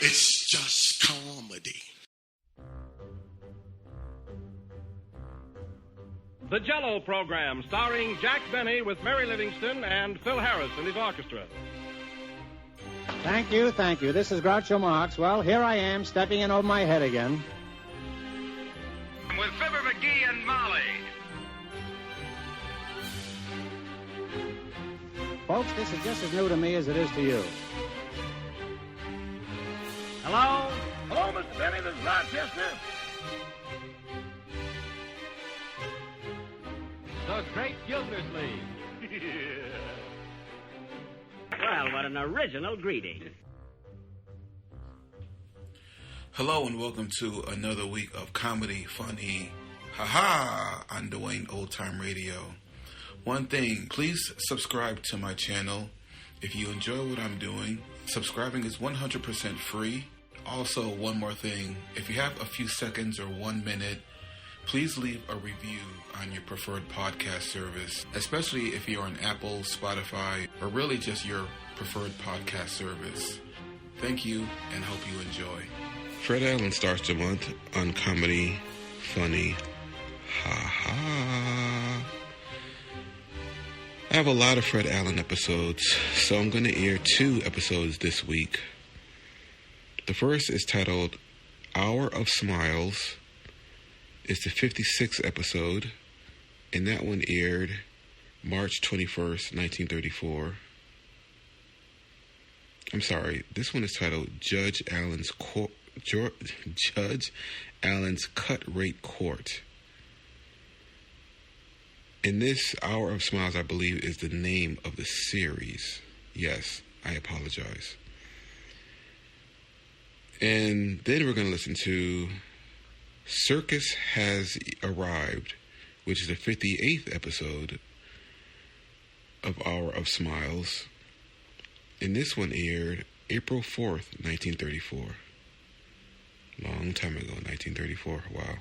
It's just comedy. The Jell-O Program, starring Jack Benny with Mary Livingston and Phil Harris and his orchestra. Thank you. This is Groucho Marx. Well, here I am, stepping in over my head again. With Fibber McGee and Molly. Folks, this is just as new to me as it is to you. Hello? Hello, Mr. Benny, this is Rochester. The Great Gildersleeve. Well, what an original greeting. Hello and welcome to another week of comedy, funny, haha, on Dwayne Old Time Radio. One thing, please subscribe to my channel. If you enjoy what I'm doing, subscribing is 100% free. Also, one more thing, if you have a few seconds or 1 minute, please leave a review on your preferred podcast service, especially if you're on Apple, Spotify, or really just your preferred podcast service. Thank you and hope you enjoy. Fred Allen starts the month on comedy, funny, ha-ha. I have a lot of Fred Allen episodes, so I'm going to air 2 episodes this week. The first is titled Hour of Smiles. It's the 56th episode, and that one aired March 21st, 1934. I'm sorry, this one is titled Judge Allen's Cut Rate Court. And this Hour of Smiles, I believe, is the name of the series. Yes, I apologize. And then we're going to listen to Circus Has Arrived, which is the 58th episode of Hour of Smiles. And this one aired April 4th, 1934. Long time ago, 1934. Wow.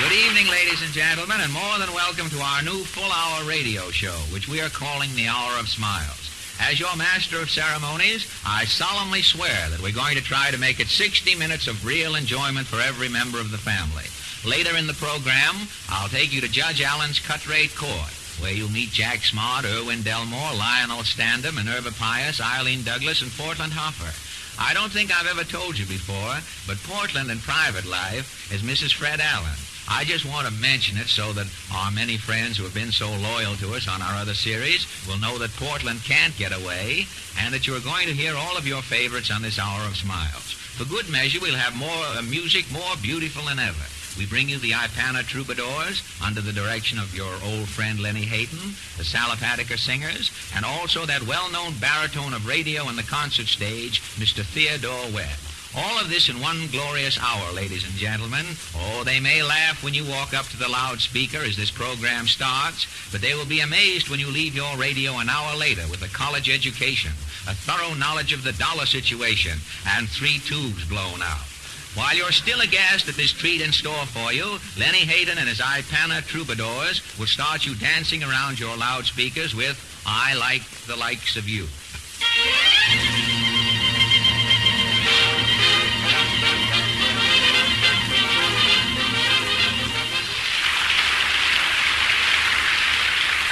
Good evening, ladies and gentlemen, and more than welcome to our new full-hour radio show, which we are calling the Hour of Smiles. As your master of ceremonies, I solemnly swear that we're going to try to make it 60 minutes of real enjoyment for every member of the family. Later in the program, I'll take you to Judge Allen's Cut Rate Court, where you'll meet Jack Smart, Irwin Delmore, Lionel Stander, Minerva Pius, Eileen Douglas, and Portland Hopper. I don't think I've ever told you before, but Portland in private life is Mrs. Fred Allen. I just want to mention it so that our many friends who have been so loyal to us on our other series will know that Portland can't get away and that you're going to hear all of your favorites on this Hour of Smiles. For good measure, we'll have more music more beautiful than ever. We bring you the Ipana Troubadours under the direction of your old friend Lenny Hayton, the Salopatiker Singers, and also that well-known baritone of radio and the concert stage, Mr. Theodore Webb. All of this in one glorious hour, ladies and gentlemen. Oh, they may laugh when you walk up to the loudspeaker as this program starts, but they will be amazed when you leave your radio an hour later with a college education, a thorough knowledge of the dollar situation, and 3 tubes blown out. While you're still aghast at this treat in store for you, Lenny Hayden and his Ipana Troubadours will start you dancing around your loudspeakers with I Like the Likes of You.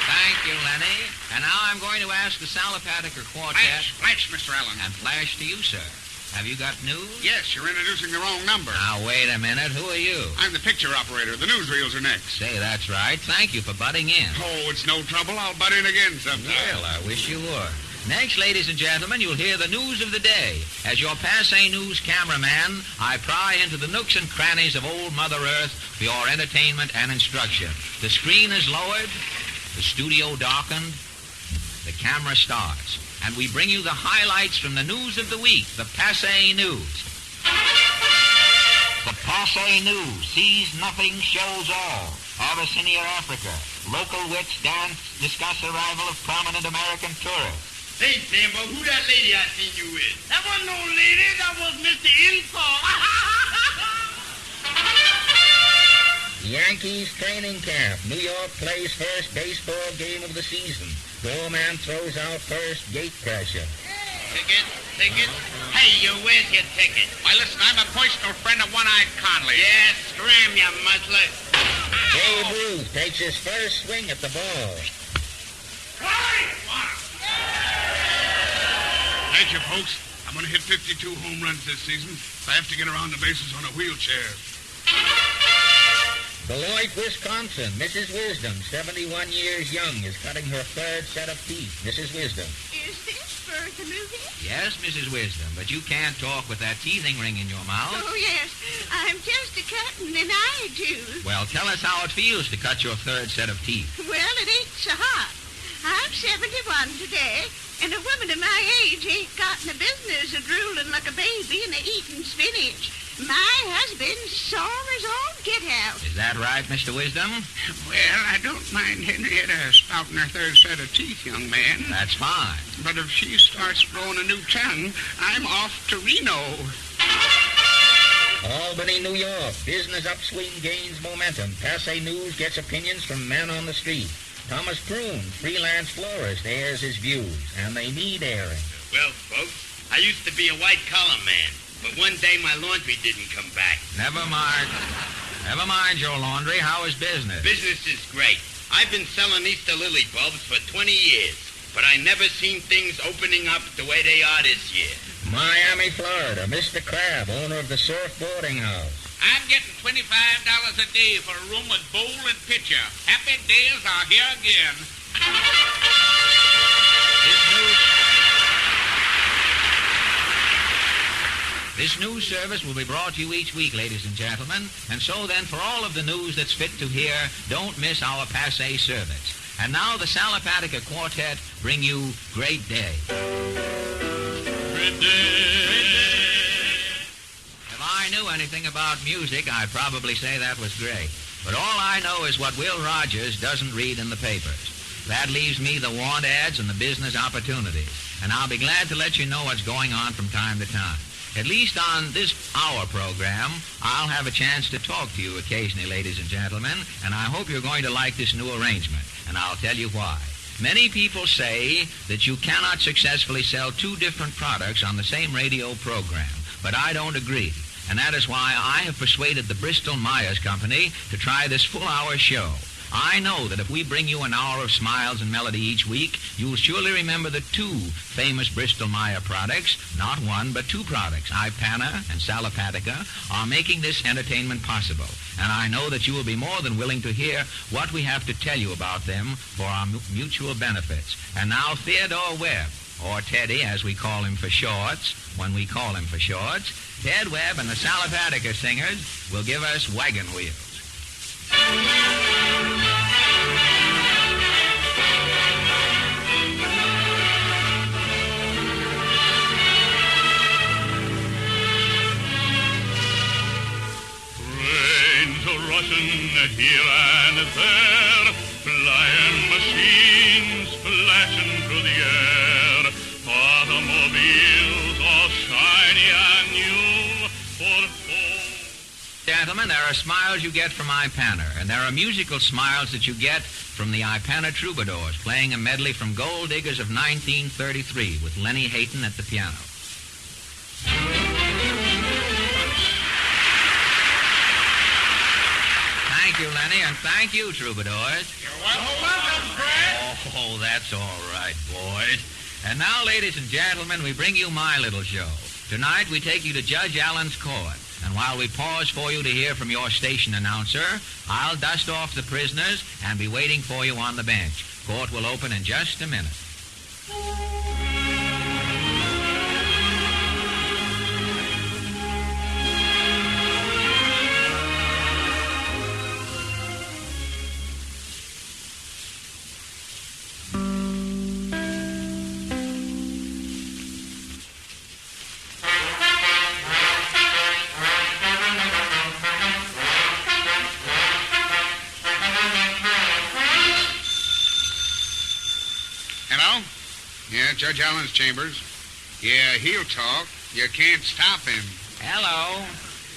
Thank you, Lenny. And now I'm going to ask the Salopatiker Quartet... Flash, Mr. Allen. And flash to you, sir. Have you got news? Yes, you're introducing the wrong number. Now, wait a minute. Who are you? I'm the picture operator. The newsreels are next. Say, that's right. Thank you for butting in. Oh, it's no trouble. I'll butt in again sometime. Well, I wish you would. Next, ladies and gentlemen, you'll hear the news of the day. As your Passe News cameraman, I pry into the nooks and crannies of old Mother Earth for your entertainment and instruction. The screen is lowered, the studio darkened, the camera starts, and we bring you the highlights from the news of the week, the Passe News. The Passe News sees nothing, shows all. Abyssinia, Africa. Local wits dance, discuss arrival of prominent American tourists. Say, Sambo, who that lady I seen you with? That wasn't no lady. That was Mr. Info. Yankees training camp. New York plays first baseball game of the season. Doorman throws out first gate crasher. Ticket. ticket? Hey, where's your ticket? Why, listen, I'm a personal friend of One-Eyed Conley. Yeah, scram, you muzzler. Babe Ruth takes his first swing at the ball. Thank you, folks. I'm going to hit 52 home runs this season. I have to get around the bases on a wheelchair. Beloit, Wisconsin. Mrs. Wisdom, 71 years young, is cutting her third set of teeth. Mrs. Wisdom. Is this for the movie? Yes, Mrs. Wisdom, but you can't talk with that teething ring in your mouth. Oh, yes. I'm just a cutting and I do. Well, tell us how it feels to cut your third set of teeth. Well, it ain't so hot. I'm 71 today, and a woman of my age ain't got in the business of drooling like a baby and eating spinach. My husband's sore as all get out. Is that right, Mr. Wisdom? Well, I don't mind Henrietta spouting her third set of teeth, young man. That's fine. But if she starts growing a new tongue, I'm off to Reno. Albany, New York. Business upswing gains momentum. Passe News gets opinions from men on the street. Thomas Prune, freelance florist, airs his views, and they need airing. Well, folks, I used to be a white-collar man, but one day my laundry didn't come back. Never mind. Never mind your laundry. How is business? Business is great. I've been selling Easter lily bulbs for 20 years, but I never seen things opening up the way they are this year. Miami, Florida. Mr. Crab, owner of the Surf Boarding House. I'm getting $25 a day for a room with bowl and pitcher. Happy days are here again. This news service will be brought to you each week, ladies and gentlemen. And so then, for all of the news that's fit to hear, don't miss our Passe service. And now the Salapatica Quartet bring you Great Day. Great day. If I knew anything about music, I'd probably say that was great. But all I know is what Will Rogers doesn't read in the papers. That leaves me the want ads and the business opportunities. And I'll be glad to let you know what's going on from time to time. At least on this hour program, I'll have a chance to talk to you occasionally, ladies and gentlemen, and I hope you're going to like this new arrangement, and I'll tell you why. Many people say that you cannot successfully sell two different products on the same radio program, but I don't agree. And that is why I have persuaded the Bristol Myers Company to try this full-hour show. I know that if we bring you an hour of smiles and melody each week, you'll surely remember the two famous Bristol Meyer products, not one, but two products, Ipana and Salapatica, are making this entertainment possible. And I know that you will be more than willing to hear what we have to tell you about them for our mutual benefits. And now Theodore Webb, or Teddy as we call him for shorts, when we call him for shorts, Ted Webb and the Salapatica singers will give us Wagon Wheels. Trains are rushing here and there, flying machines flashing through the air. Automobiles all shiny and new for home. Gentlemen, there are smiles you get from Ipana, and there are musical smiles that you get from the Ipana Troubadours, playing a medley from Gold Diggers of 1933 with Lenny Hayton at the piano. Thank you, Lenny, and thank you, Troubadours. You're welcome, Fred. Oh, that's all right, boys. And now, ladies and gentlemen, we bring you my little show. Tonight, we take you to Judge Allen's court. And while we pause for you to hear from your station announcer, I'll dust off the prisoners and be waiting for you on the bench. Court will open in just a minute. Judge Allen's chambers. Yeah, he'll talk. You can't stop him. Hello.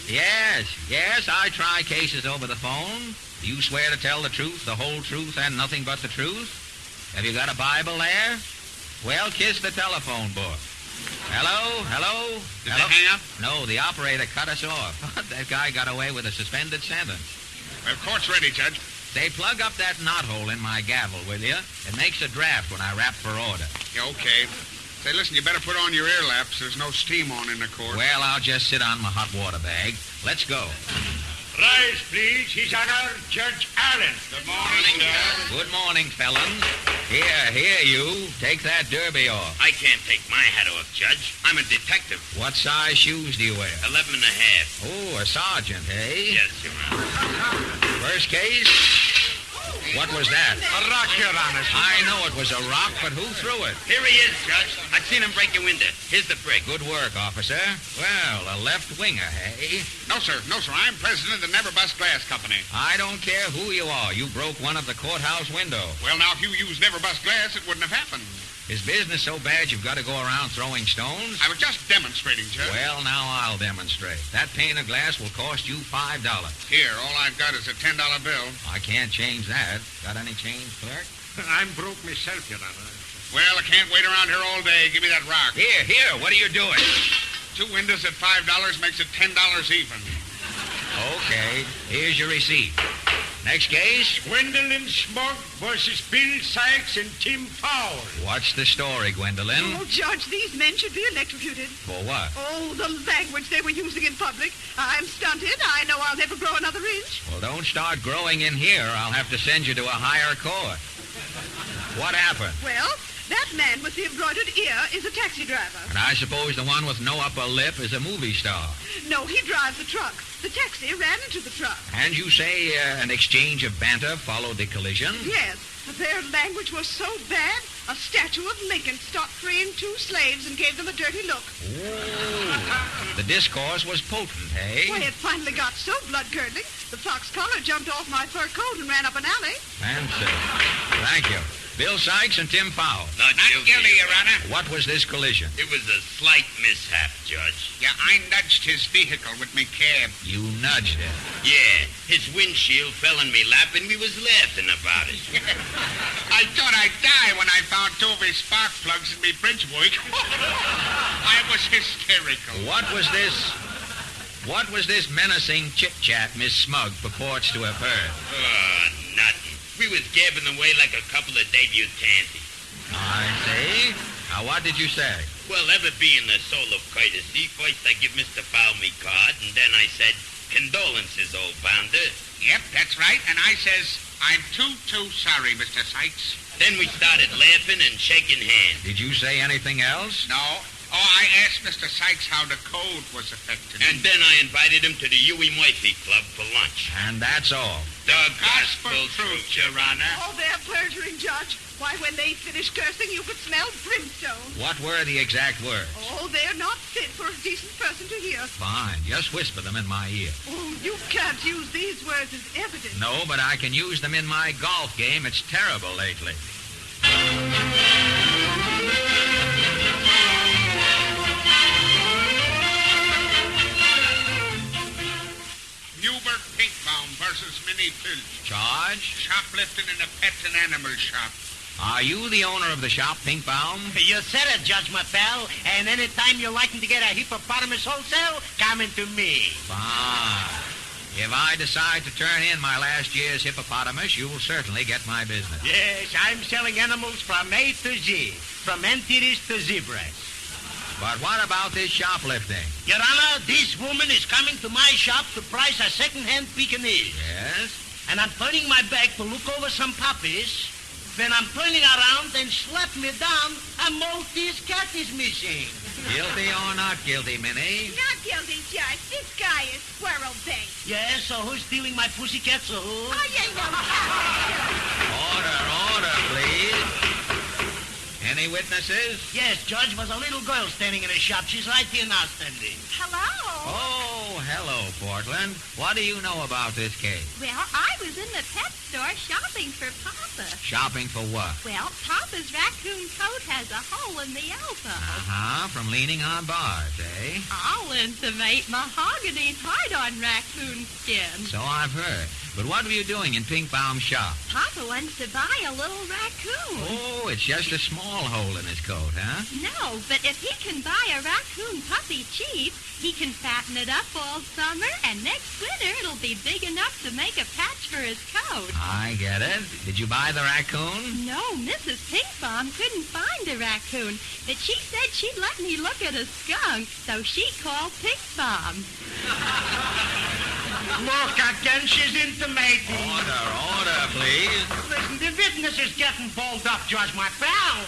Yes, I try cases over the phone. Do you swear to tell the truth, the whole truth, and nothing but the truth? Have you got a Bible there? Well, kiss the telephone book. Hello? Did they hang up? No, the operator cut us off. That guy got away with a suspended sentence. Well, court's ready, Judge. Say, plug up that knothole in my gavel, will you? It makes a draft when I rap for order. Yeah, okay. Say, listen, you better put on your ear laps. There's no steam on in the court. Well, I'll just sit on my hot water bag. Let's go. Rise, please. His Honor, Judge Allen. Good morning, Judge. Good morning, felons. Here, you. Take that derby off. I can't take my hat off, Judge. I'm a detective. What size shoes do you wear? 11 and a half. Oh, a sergeant, eh? Yes, Your Honor. First case? What was that? A rock, Your Honor. I know it was a rock, but who threw it? Here he is, Judge. I seen him break a window. Here's the brick. Good work, officer. Well, a left winger, hey? No, sir. I'm president of the Never Bust Glass Company. I don't care who you are. You broke one of the courthouse windows. Well, now, if you used Never Bust Glass, it wouldn't have happened. Is business so bad you've got to go around throwing stones? I was just demonstrating, Judge. Well, now I'll demonstrate. That pane of glass will cost you $5. Here, all I've got is a $10 bill. I can't change that. Got any change, clerk? I'm broke myself, Your Honor. Well, I can't wait around here all day. Give me that rock. Here, what are you doing? 2 windows at $5 makes it $10 even. Okay, here's your receipt. Next case? Gwendolyn Smug versus Bill Sykes and Tim Powell. What's the story, Gwendolyn? Oh, Judge, these men should be electrocuted. For what? Oh, the language they were using in public. I'm stunted. I know I'll never grow another inch. Well, don't start growing in here. I'll have to send you to a higher court. What happened? Well, that man with the embroidered ear is a taxi driver. And I suppose the one with no upper lip is a movie star. No, he drives the truck. The taxi ran into the truck. And you say an exchange of banter followed the collision? Yes. Their language was so bad, a statue of Lincoln stopped freeing 2 slaves and gave them a dirty look. Oh. The discourse was potent, eh? Why, it finally got so blood-curdling, the fox collar jumped off my fur coat and ran up an alley. Fancy. Thank you. Bill Sykes and Tim Powell. Not guilty, Your Honor. What was this collision? It was a slight mishap, Judge. Yeah, I nudged his vehicle with me cab. You nudged it. Yeah, his windshield fell in me lap and we was laughing about it. I thought I'd die when I found 2 of his spark plugs in me bridge work. I was hysterical. What was this menacing chit-chat Miss Smug purports to have heard? Nothing. We was gabbing away like a couple of debutantes. I see. Now, what did you say? Well, ever being the soul of courtesy, first I give Mr. Powell me card, and then I said, condolences, old bounder. Yep, that's right. And I says, I'm too sorry, Mr. Sykes. Then we started laughing and shaking hands. Did you say anything else? No. Oh, I asked Mr. Sykes how the code was affected. And then I invited him to the Huey Murphy Club for lunch. And that's all. The gospel truth, Your Honor. Oh, they're perjuring, Judge. Why, when they finished cursing, you could smell brimstone. What were the exact words? Oh, they're not fit for a decent person to hear. Fine. Just whisper them in my ear. Oh, you can't use these words as evidence. No, but I can use them in my golf game. It's terrible lately. Hubert Pinkbaum versus Minnie Filch. Charge? Shoplifting in a pet and animal shop. Are you the owner of the shop, Pinkbaum? You said it, Judge, my pal. And anytime you're liking to get a hippopotamus wholesale, come into me. Fine. If I decide to turn in my last year's hippopotamus, you'll certainly get my business. Yes, I'm selling animals from A to Z, from antilles to zebras. But what about this shoplifting? Your Honor, this woman is coming to my shop to price a second-hand Pekingese. Yes? And I'm turning my back to look over some puppies. Then I'm turning around and slap me down, a Maltese cat is missing. Guilty or not guilty, Minnie? Not guilty, Judge. This guy is squirrel-based. Yes, so who's stealing my pussycat, so who? Oh, you know cat. Order, please. Any witnesses? Yes, Judge, was a little girl standing in a shop. She's right here now standing. Hello? Oh, hello, Portland. What do you know about this case? Well, I was in the pet store shopping for Papa. Shopping for what? Well, Papa's raccoon coat has a hole in the elbow. Uh-huh, from leaning on bars, eh? I'll intimate mahogany's hard on raccoon skin. So I've heard. But what were you doing in Pink Baum's shop? Papa wants to buy a little raccoon. Oh, it's just a small hole in his coat, huh? No, but if he can buy a raccoon puppy cheap, he can fatten it up all summer, and next winter it'll be big enough to make a patch for his coat. I get it. Did you buy the raccoon? No, Mrs. Pinkbaum couldn't find a raccoon, but she said she'd let me look at a skunk, so she called Pinkbaum. Look, again, she's intimating. Order, please. Listen, the witness is getting balled up, Judge, my pal.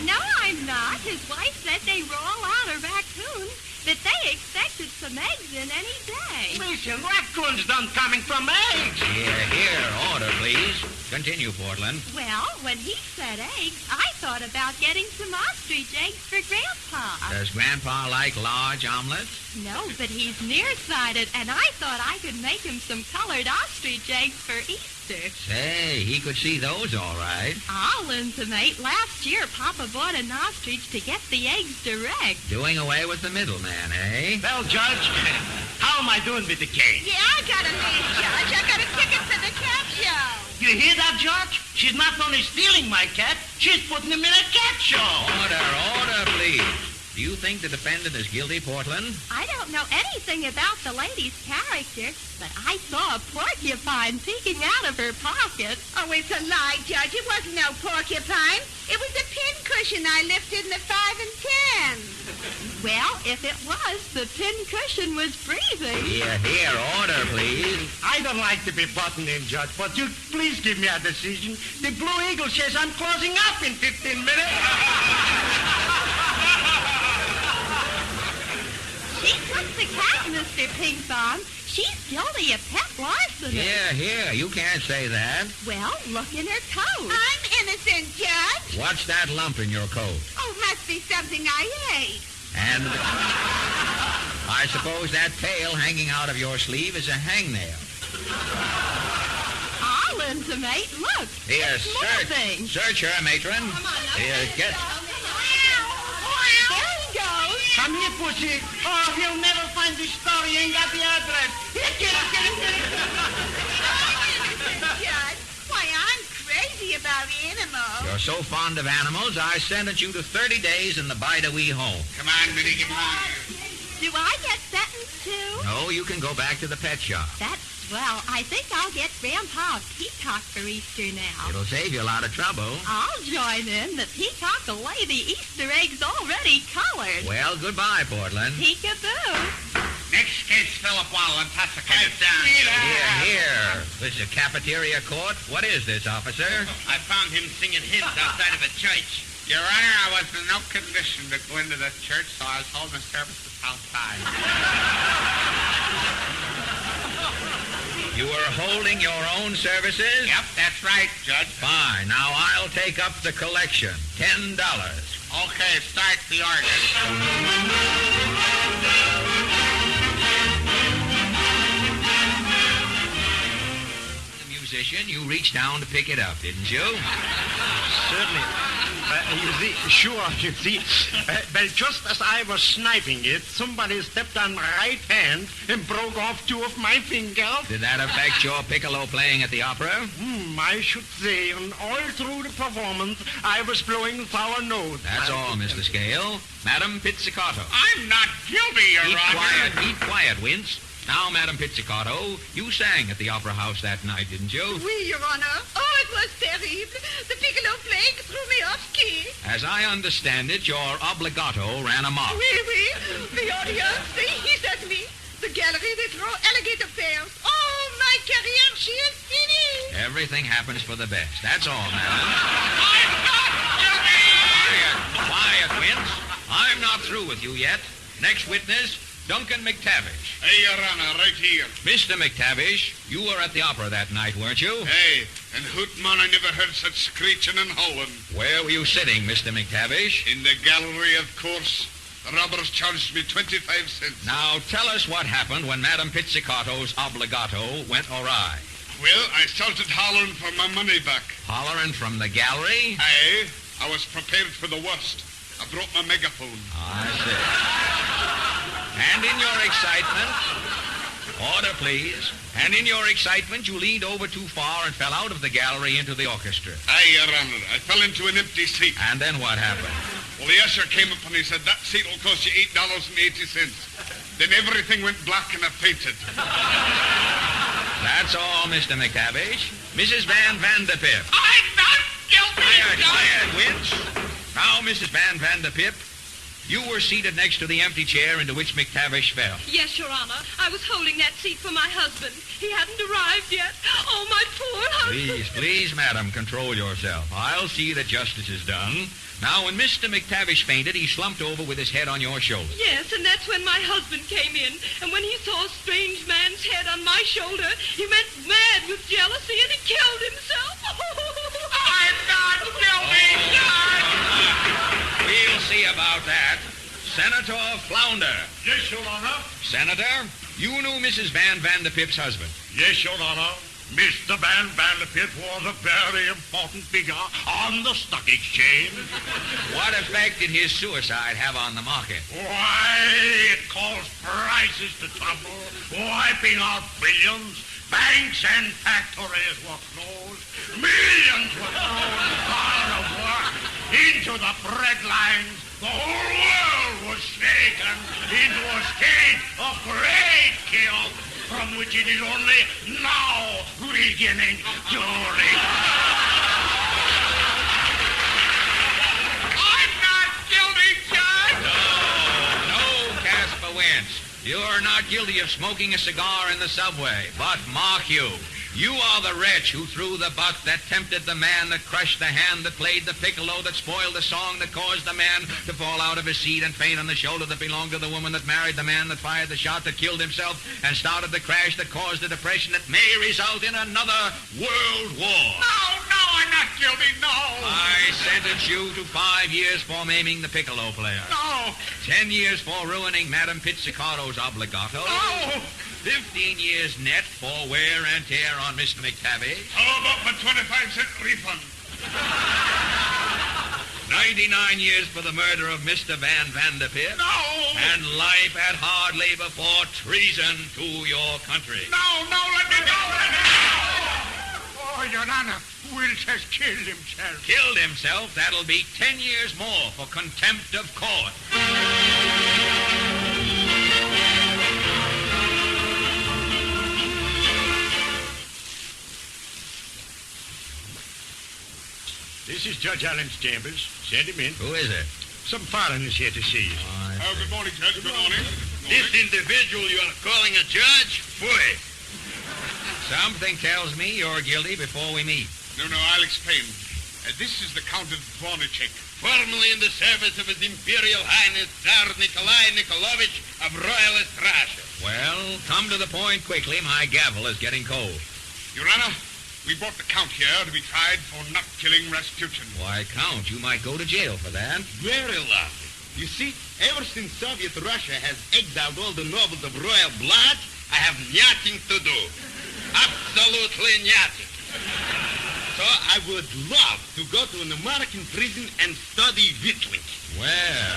No, I'm not. His wife said they were all out of raccoons, but they expected some eggs in any day. Listen, raccoons don't coming from eggs. Here, order, please. Continue, Portland. Well, when he said eggs, I thought about getting some ostrich eggs for Grandpa. Does Grandpa like large omelets? No, but he's nearsighted, and I thought I could make him some colored ostrich eggs for Easter. Say, he could see those all right. I'll intimate. Last year, Papa bought an ostrich to get the eggs direct. Doing away with the middleman, eh? Well, Judge, how am I doing with the case? Yeah, I got a lead, Judge. I got a ticket for the cat show. You hear that, Judge? She's not only stealing my cat, she's putting him in a cat show. Order, please. Do you think the defendant is guilty, Portland? I don't know anything about the lady's character, but I saw a porcupine peeking out of her pocket. Oh, it's a lie, Judge. It wasn't no porcupine. It was a pincushion I lifted in the 5 and 10. Well, if it was, the pincushion was breathing. Here, order, please. I don't like to be buttoned in, Judge, but you please give me a decision. The Blue Eagle says I'm closing up in 15 minutes. She took the cat, Mr. Pinkbaum. She's guilty of pet larceny. Here, you can't say that. Well, look in her coat. I'm innocent, Judge. What's that lump in your coat? Oh, must be something I ate. And I suppose that tail hanging out of your sleeve is a hangnail. I'll intimate. Look, Here, it's moving. search her, matron. Here, get... There he goes. Come here, pussy. Oh, he'll never find the store. He ain't got the address. Here, get him. Judge, why, I'm crazy about animals. You're so fond of animals, I sentence you to 30 days in the Bidewee home. Come on, Minnie, get on. Do I get sentenced too? No, you can go back to the pet shop. That's swell. I think I'll get Grandpa a peacock for Easter now. It'll save you a lot of trouble. I'll join in. The peacock will lay the Easter eggs already colored. Well, goodbye, Portland. Peekaboo. Next case, Philip Waddle and Tuscany. Down. Here. This is a cafeteria court. What is this, officer? I found him singing hymns outside of a church. Your Honor, I was in no condition to go into the church, so I was holding services outside. You were holding your own services? Yep, that's right, Judge. Fine. Now I'll take up the collection. $10. Okay, start the organ. The musician, you reached down to pick it up, didn't you? Certainly. You see. Well, just as I was sniping it, somebody stepped on my right hand and broke off 2 of my fingers. Did that affect your piccolo playing at the opera? I should say, and all through the performance, I was blowing sour notes. That's all, Mr. Scale. Madam Pizzicato. I'm not guilty, Your Honor. Keep quiet, Wince. Now, Madam Pizzicato, you sang at the Opera House that night, didn't you? Oui, Your Honor. Oh, it was terrible. The piccolo playing threw me off key. As I understand it, your obligato ran amok. Oui. The audience, they hissed at me. The gallery, they throw alligator tails. Oh, my career, she is finished. Everything happens for the best. That's all, madam. I'm not guilty! Quiet, Wince. I'm not through with you yet. Next witness, Duncan McTavish. Hey, Your Honor, right here. Mr. McTavish, you were at the opera that night, weren't you? Hey, and Hootman, I never heard such screeching and howling. Where were you sitting, Mr. McTavish? In the gallery, of course. The robbers charged me 25 cents. Now, tell us what happened when Madame Pizzicato's obligato went awry. Well, I started hollering for my money back. Hollering from the gallery? Aye. I was prepared for the worst. I brought my megaphone. I see. And in your excitement... Order, please. And in your excitement, you leaned over too far and fell out of the gallery into the orchestra. Aye, Your Honor. I fell into an empty seat. And then what happened? Well, the usher came up and he said, that seat will cost you $8.80. Then everything went black and I fainted. That's all, Mr. McTavish. Mrs. Van Vanderpip. I'm not guilty! Quiet, Winch. Now, Mrs. Van Vanderpip, you were seated next to the empty chair into which McTavish fell. Yes, Your Honor. I was holding that seat for my husband. He hadn't arrived yet. Oh, my poor husband. Please, madam, control yourself. I'll see that justice is done. Now, when Mr. McTavish fainted, he slumped over with his head on your shoulder. Yes, and that's when my husband came in. And when he saw a strange man's head on my shoulder, he went mad with jealousy and he killed himself. I'm not guilty, Judge! We'll see about that. Senator Flounder. Yes, Your Honor. Senator, you knew Mrs. Van Vanderpip's husband. Yes, Your Honor. Mr. Van Vanderpip was a very important figure on the stock exchange. What effect did his suicide have on the market? Why, it caused prices to tumble, wiping out billions. Banks and factories were closed. Millions were thrown out of work into the bread lines. The whole world was shaken into a state of great chaos from which it is only now beginning to recover. I'm not guilty, Judge! No, Casper Wentz. You're not guilty of smoking a cigar in the subway. But mark you, you are the wretch who threw the buck that tempted the man, that crushed the hand, that played the piccolo, that spoiled the song, that caused the man to fall out of his seat and faint on the shoulder that belonged to the woman that married the man that fired the shot, that killed himself and started the crash that caused the depression that may result in another world war. No, I'm not guilty, no! I sentence you to 5 years for maiming the piccolo player. No! 10 years for ruining Madame Pizzicato's obligato. No! 15 years net for wear and tear on Mr. McTavish. How about my 25-cent refund? 99 years for the murder of Mr. Van Vanderpip. No! And life at hard labor for treason to your country. No, let me go! Oh, Your Honor, Wills has killed himself. Killed himself? That'll be 10 years more for contempt of court. This is Judge Allen's chambers. Send him in. Who is it? Some foreigners here to see you. Good morning, Judge. Good morning. This individual you are calling a judge? Boy. Something tells me you're guilty before we meet. No, I'll explain. This is the Count of Dvornicek. Formerly in the service of His Imperial Highness Tsar Nikolai Nikolaevich of Royalist Russia. Well, come to the point quickly. My gavel is getting cold. Your Honor, we brought the Count here to be tried for not killing Rasputin. Why, Count, you might go to jail for that. Very lovely. You see, ever since Soviet Russia has exiled all the nobles of royal blood, I have nothing to do. Absolutely nothing. So I would love to go to an American prison and study whittling. Well,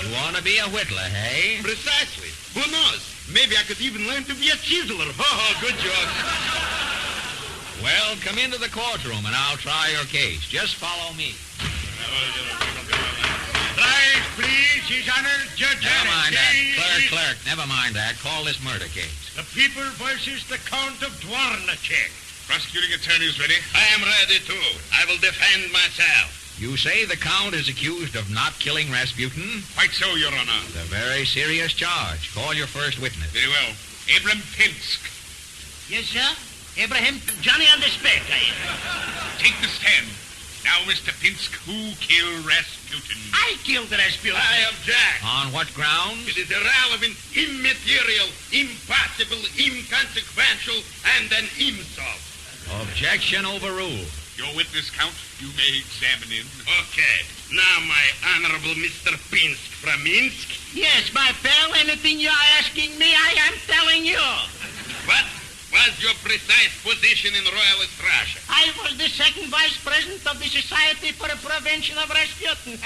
you want to be a whittler, hey? Precisely. Who knows? Maybe I could even learn to be a chiseler. Oh, good job. Well, come into the courtroom and I'll try your case. Just follow me. Rise, please, His Honor, Judge Never mind that. Allen. Clerk, never mind that. Call this murder case. The people versus the Count of Dvornicek. Prosecuting attorneys ready? I am ready, too. I will defend myself. You say the Count is accused of not killing Rasputin? Quite so, Your Honor. It's a very serious charge. Call your first witness. Very well. Abram Pinsk. Yes, sir? Abraham, Johnny on the spec, I am. Take the stand. Now, Mr. Pinsk, who killed Rasputin? I killed Rasputin. I object. On what grounds? It is irrelevant, immaterial, impossible, inconsequential, and an insult. Objection overruled. Your witness, Count, you may examine him. Okay. Now, my honorable Mr. Pinsk from Minsk. Yes, my pal, anything you're asking me, I am telling you. What was your precise position in Royalist Russia? I was the second vice president of the Society for the Prevention of Rasputin.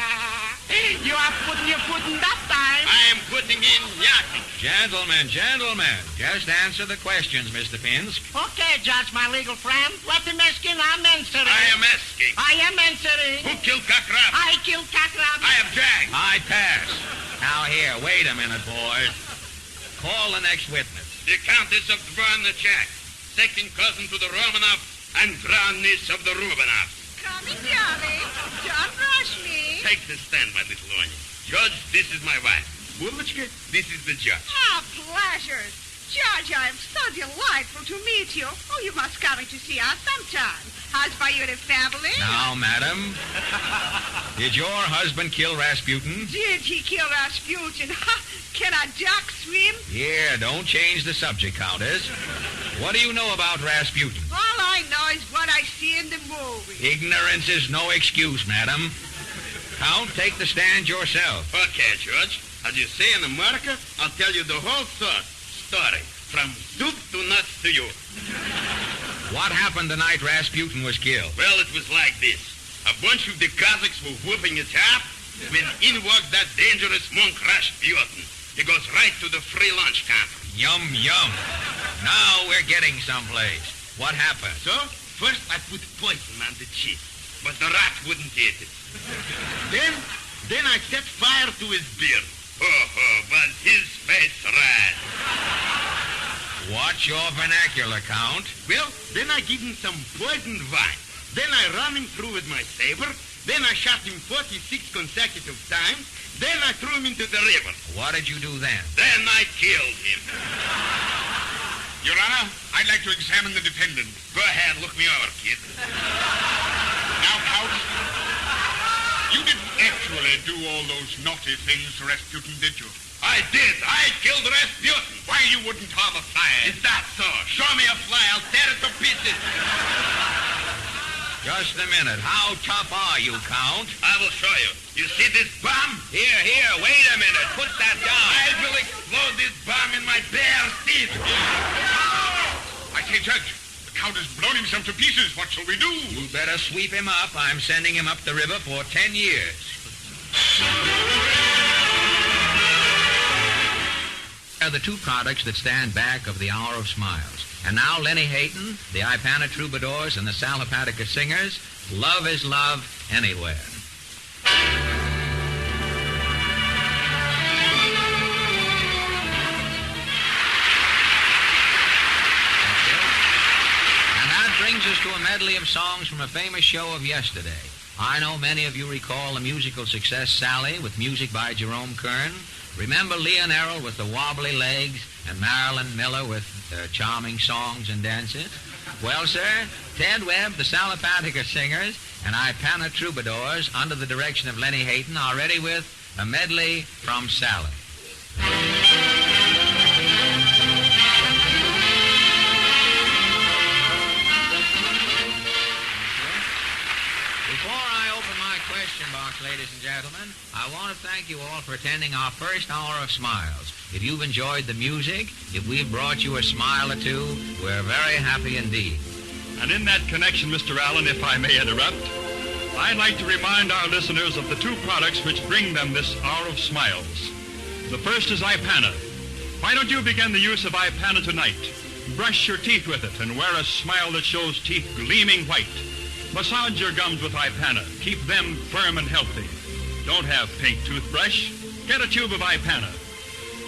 You are putting your foot in that time. I am putting in nothing. Gentlemen, just answer the questions, Mr. Pinsk. Okay, Judge, my legal friend. What am asking? I'm answering. I am asking. I am answering. Who killed Kakrab? I killed Kakrab. I object. I pass. Now here, wait a minute, boys. Call the next witness. The Countess of Dvornachak, second cousin to the Romanovs and grandniece of the Rubenovs. Coming, darling. Don't rush me. Take the stand, my little onion. Judge, this is my wife. Bulachka, this is the judge. Ah, pleasure. George, I am so delightful to meet you. Oh, you must come in to see us sometime. How's by you the family? Now, madam, did your husband kill Rasputin? Did he kill Rasputin? Can a duck swim? Yeah, don't change the subject, Countess. What do you know about Rasputin? All I know is what I see in the movie. Ignorance is no excuse, madam. Count, take the stand yourself. Okay, Judge. As you say in America, I'll tell you the whole story. From soup to nuts to you. What happened the night Rasputin was killed? Well, it was like this. A bunch of the Kazakhs were whooping his half when in walked that dangerous monk Rasputin. He goes right to the free lunch counter. Yum, yum. Now we're getting someplace. What happened? So, first I put poison on the cheese, but the rat wouldn't eat it. Then I set fire to his beard. But his face red. Watch your vernacular, Count. Well, then I give him some poisoned wine. Then I run him through with my saber. Then I shot him 46 consecutive times. Then I threw him into the river. What did you do then? Then I killed him. Your Honor, I'd like to examine the defendant. Go ahead, look me over, kid. Now, Count, you didn't actually do all those naughty things to Rasputin, did you? I did. I killed Rasputin. Why you wouldn't harm a fly? Is that so? Show me a fly. I'll tear it to pieces. Just a minute. How tough are you, Count? I will show you. You see this bomb? Here, wait a minute. Put that down. I will explode this bomb in my bare teeth. I say, Judge, the Count has blown himself to pieces. What shall we do? You better sweep him up. I'm sending him up the river for 10 years. Are the two products that stand back of the Hour of Smiles. And now Lenny Hayton, the Ipana Troubadours, and the Salapatica Singers. Love is love anywhere. And that brings us to a medley of songs from a famous show of yesterday. I know many of you recall the musical success Sally with music by Jerome Kern. Remember Leon Errol with the wobbly legs and Marilyn Miller with charming songs and dances? Well, sir, Ted Webb, the Salapatica Singers, and Ipana Troubadours, under the direction of Lenny Hayton, are ready with a medley from Sally. Before I open my question box, ladies and gentlemen, I want to thank you all for attending our first Hour of Smiles. If you've enjoyed the music, if we've brought you a smile or two, we're very happy indeed. And in that connection, Mr. Allen, if I may interrupt, I'd like to remind our listeners of the two products which bring them this Hour of Smiles. The first is Ipana. Why don't you begin the use of Ipana tonight? Brush your teeth with it and wear a smile that shows teeth gleaming white. Massage your gums with Ipana. Keep them firm and healthy. Don't have pink toothbrush. Get a tube of Ipana.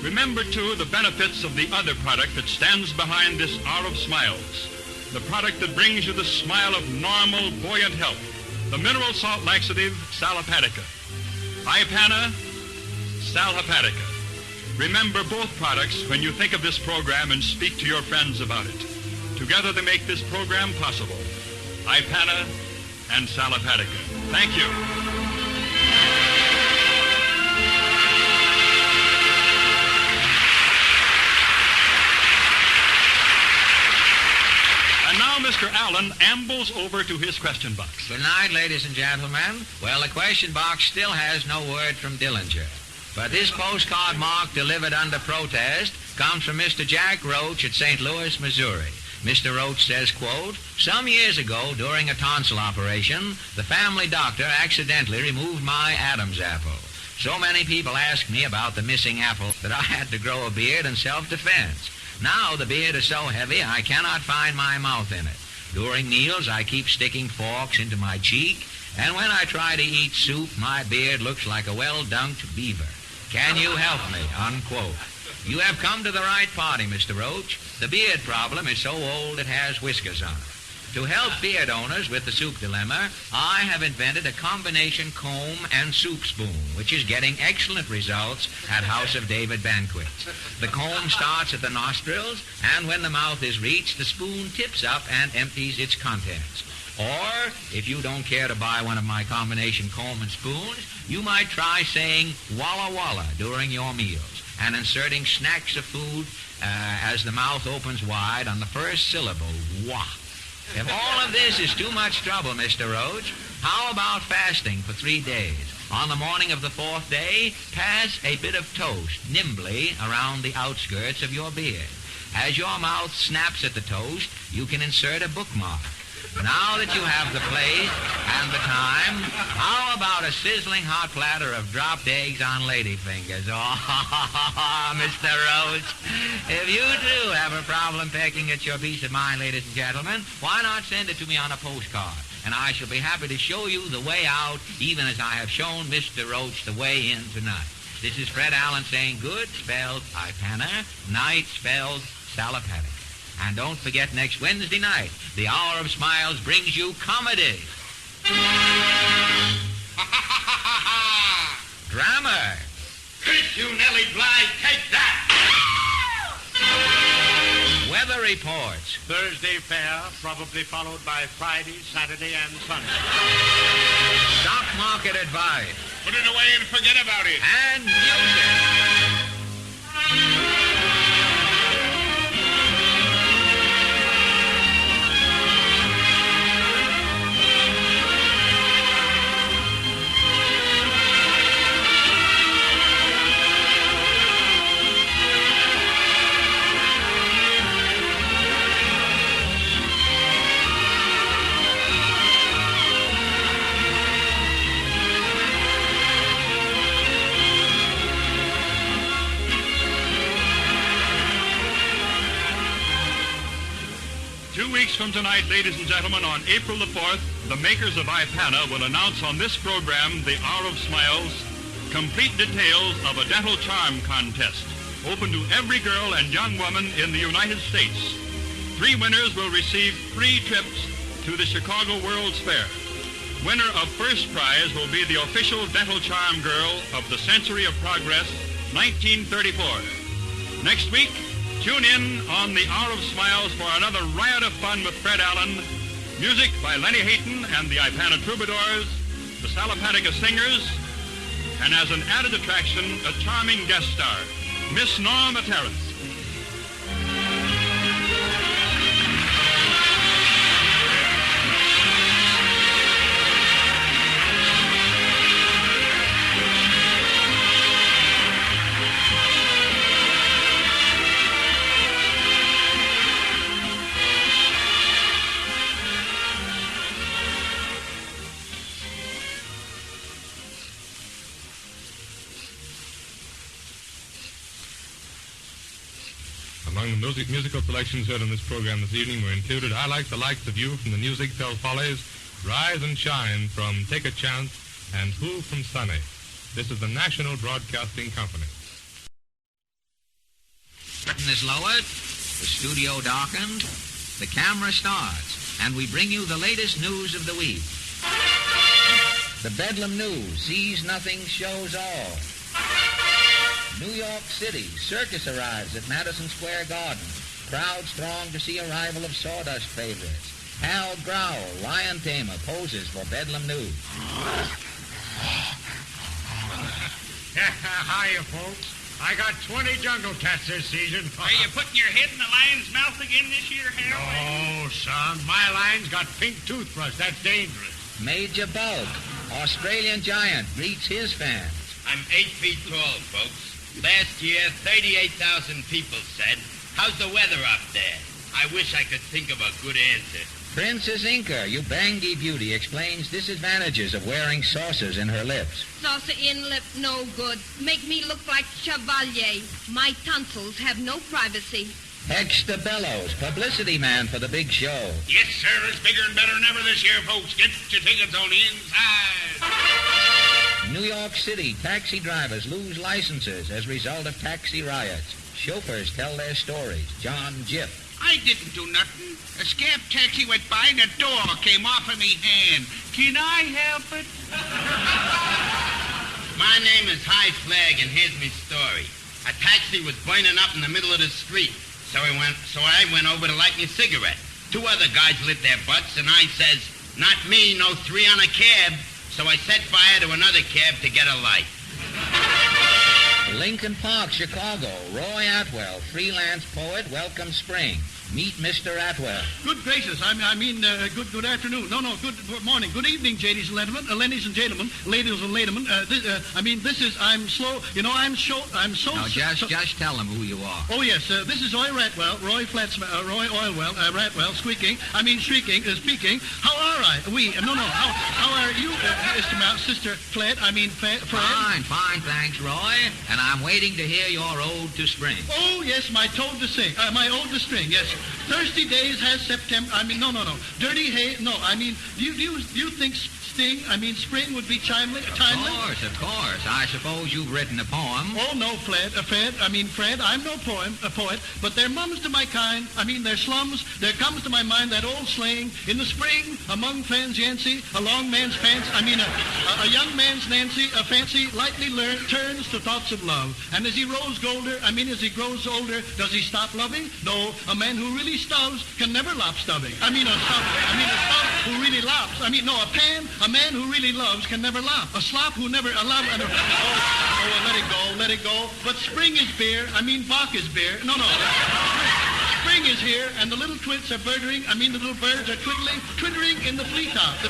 Remember, too, the benefits of the other product that stands behind this Hour of Smiles. The product that brings you the smile of normal, buoyant health. The mineral salt laxative, Salapatica. Ipana, Salapatica. Remember both products when you think of this program and speak to your friends about it. Together they make this program possible. Ipana and Salapatica. Thank you. And now, Mr. Mr. Allen ambles over to his question box. Good night, ladies and gentlemen. Well, the question box still has no word from Dillinger. But this postcard mark delivered under protest comes from Mr. Jack Roach at St. Louis, Missouri. Mr. Roach says, quote, some years ago, during a tonsil operation, the family doctor accidentally removed my Adam's apple. So many people asked me about the missing apple that I had to grow a beard in self-defense. Now the beard is so heavy I cannot find my mouth in it. During meals, I keep sticking forks into my cheek, and when I try to eat soup, my beard looks like a well-dunked beaver. Can you help me? Unquote. You have come to the right party, Mr. Roach. The beard problem is so old it has whiskers on it. To help beard owners with the soup dilemma, I have invented a combination comb and soup spoon, which is getting excellent results at House of David banquets. The comb starts at the nostrils, and when the mouth is reached, the spoon tips up and empties its contents. Or, if you don't care to buy one of my combination comb and spoons, you might try saying Walla Walla during your meals and inserting snacks of food as the mouth opens wide on the first syllable, wah. If all of this is too much trouble, Mr. Roach, how about fasting for 3 days? On the morning of the 4th day, pass a bit of toast nimbly around the outskirts of your beard. As your mouth snaps at the toast, you can insert a bookmark. Now that you have the place and the time, how about a sizzling hot platter of dropped eggs on ladyfingers? Oh, Mr. Roach, if you do have a problem pecking at your peace of mind, ladies and gentlemen, why not send it to me on a postcard? And I shall be happy to show you the way out, even as I have shown Mr. Roach the way in tonight. This is Fred Allen saying good, spelled Ipana, night, spelled Salapatic. And don't forget, next Wednesday night, the Hour of Smiles brings you comedy. Drama. Curse you, Nellie Bly, take that! Weather reports. Thursday fair, probably followed by Friday, Saturday, and Sunday. Stock market advice. Put it away and forget about it. And music. From tonight, ladies and gentlemen, on April the 4th, the makers of Ipana will announce on this program, The Hour of Smiles, complete details of a dental charm contest open to every girl and young woman in the United States. 3 winners will receive 3 trips to the Chicago World's Fair. Winner of first prize will be the official dental charm girl of the Century of Progress, 1934. Next week, tune in on the Hour of Smiles for another riot of fun with Fred Allen. Music by Lenny Hayton and the Ipana Troubadours, the Salapatica Singers, and as an added attraction, a charming guest star, Miss Norma Terrace. Among the musical selections heard on this program this evening were included I Like the Likes of You from the New Ziegfeld Follies, Rise and Shine from Take a Chance, and Who from Sunny. This is the National Broadcasting Company. Curtain is lowered, the studio darkened, the camera starts, and we bring you the latest news of the week. The Bedlam News sees nothing, shows all. New York City, Circus arrives at Madison Square Garden. Crowds throng to see arrival of sawdust favorites. Hal Growl, lion tamer, poses for Bedlam News. Hiya, folks. I got 20 jungle cats this season. Are you putting your head in the lion's mouth again this year, Harold? No, son. My lion's got pink toothbrush. That's dangerous. Major Bulk, Australian giant, greets his fans. I'm 8 feet tall, folks. Last year, 38,000 people said, "How's the weather up there?" I wish I could think of a good answer. Princess Inca, Ubangi beauty, explains disadvantages of wearing saucers in her lips. Saucer in lip, no good. Make me look like Chevalier. My tonsils have no privacy. Hector Bellows, publicity man for the big show. Yes, sir. It's bigger and better than ever this year, folks. Get your tickets on the inside. New York City, taxi drivers lose licenses as a result of taxi riots. Chauffeurs tell their stories. John Jipp. I didn't do nothing. A scab taxi went by and the door came off of me hand. Can I help it? My name is High Flag, and here's my story. A taxi was burning up in the middle of the street, so I went over to light me a cigarette. 2 other guys lit their butts, and I says, "Not me, no 3 on a cab." So I set fire to another cab to get a light. Lincoln Park, Chicago. Roy Atwell, freelance poet, welcomes spring. Meet Mr. Atwell. Good gracious. Good afternoon. Good morning. Good evening, ladies and gentlemen. Ladies and gentlemen. I'm slow. I'm so... No, just tell them who you are. Oh, yes. This is Roy Ratwell, Roy Ratwell, shrieking. Speaking. How are I? How are you, Sister Fled? Fred? Fine, thanks, Roy. And I'm waiting to hear your ode to spring. Oh, yes, my ode to string, yes. Thirsty days has September. Dirty hay. No, do you think spring would be timely? Of course. I suppose you've written a poem. Oh, no, Fred, I'm no poet, but there mums to my kind, their slums, there comes to my mind that old slang, in the spring, among fans Yancy, a long man's pants, a young man's Nancy, a fancy, lightly turns to thoughts of love, and as he grows older, does he stop loving? No, a man who really stubs can never lop stubbing. A stub who really lops, a man who really loves can never lop. A slop who never let it go. But spring is beer. Bach is beer. No. Spring is here, and the little twits are birdering. The little birds are twittering in the tree top. The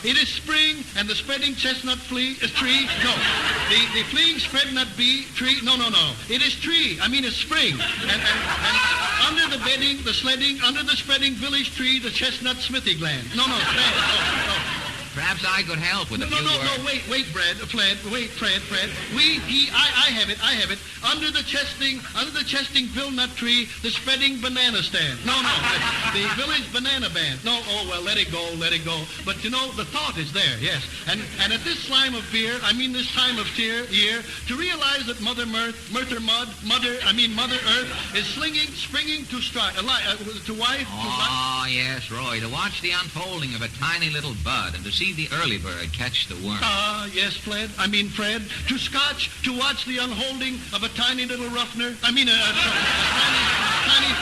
it is spring, and the spreading chestnut tree. No, the fleeing spreadnut bee tree. No. It is tree. It's spring, and under the bedding, the sledding, under the spreading village tree, the chestnut smithy gland. No. Perhaps I could help with a few words. No, wait, Fred. I have it. Under the chesting vilnut tree, the spreading banana stand. No, the village banana band. No, let it go. But the thought is there, yes. And at this slime of beer, this time of year, to realize that Mother Earth is springing to strike, to wife. Oh, yes, Roy, to watch the unfolding of a tiny little bud and to see the early bird catch the worm. Yes, Fred, to watch the unholding of a tiny little ruffner, a tiny